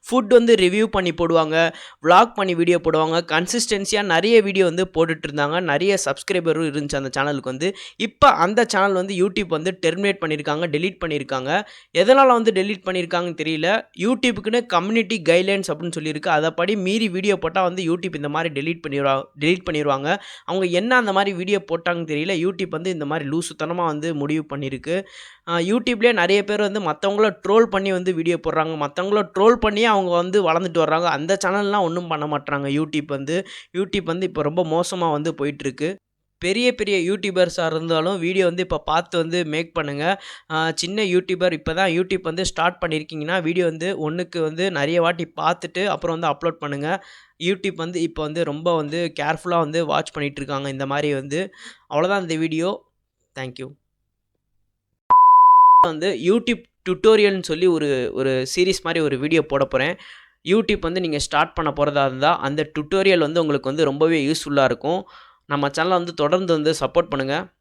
Food வந்து review பண்ணி போடுவாங்க, விளாக் பண்ணி வீடியோ போடுவாங்க. கன்சிஸ்டன்சியாக நிறைய வீடியோ வந்து போட்டுட்டு இருந்தாங்க. நிறைய சப்ஸ்கிரைபரும் இருந்துச்சு அந்த சேனலுக்கு வந்து. இப்போ அந்த சேனல் வந்து யூடியூப் வந்து டெர்மினேட் பண்ணியிருக்காங்க, டெலீட் பண்ணியிருக்காங்க. எதனால் வந்து டெலீட் பண்ணியிருக்காங்கன்னு தெரியல. யூடியூப்புக்குன்னு கம்யூனிட்டி கைட்லைன்ஸ் அப்படின்னு சொல்லியிருக்கு. அதைப்படி மீறி வீடியோ போட்டால் வந்து யூடியூப் இந்த மாதிரி டெலீட் பண்ணிடுவாங்க. அவங்க என்ன அந்த மாதிரி வீடியோ போட்டாங்கன்னு தெரியல. யூடியூப் வந்து இந்த மாதிரி லூசுத்தனமாக வந்து முடிவு பண்ணியிருக்கு. யூடியூப்லேயே நிறைய பேர் வந்து மற்றவங்கள ட்ரோல் பண்ணி வந்து வீடியோ போடுறாங்க. மற்றவங்கள ட்ரோல் பண்ணி அவங்க வந்து வளர்ந்துட்டு வர்றாங்க. அந்த சேனல்லாம் ஒன்றும் பண்ண மாட்றாங்க யூடியூப் வந்து இப்போ ரொம்ப மோசமாக வந்து போயிட்டுருக்கு. பெரிய பெரிய யூடியூபர்ஸாக இருந்தாலும் வீடியோ வந்து இப்போ பார்த்து வந்து மேக் பண்ணுங்கள். சின்ன யூடியூபர் இப்போ தான் யூடியூப் வந்து ஸ்டார்ட் பண்ணியிருக்கீங்கன்னா வீடியோ வந்து ஒன்றுக்கு வந்து நிறைய வாட்டி பார்த்துட்டு அப்புறம் வந்து அப்லோட் பண்ணுங்கள். யூடியூப் வந்து இப்போ வந்து ரொம்ப வந்து கேர்ஃபுல்லாக வந்து வாட்ச் பண்ணிகிட்ருக்காங்க இந்த மாதிரி வந்து. அவ்வளோதான் இந்த வீடியோ. தேங்க்யூ. வந்து யூடியூப் டுட்டோரியல்னு சொல்லி ஒரு ஒரு சீரிஸ் மாதிரி ஒரு வீடியோ போட போகிறேன். யூடியூப் வந்து நீங்கள் ஸ்டார்ட் பண்ண போகிறதா இருந்தால் அந்த டுட்டோரியல் வந்து உங்களுக்கு வந்து ரொம்பவே யூஸ்ஃபுல்லாக இருக்கும். நம்ம சேனலை வந்து தொடர்ந்து வந்து சப்போர்ட் பண்ணுங்கள்.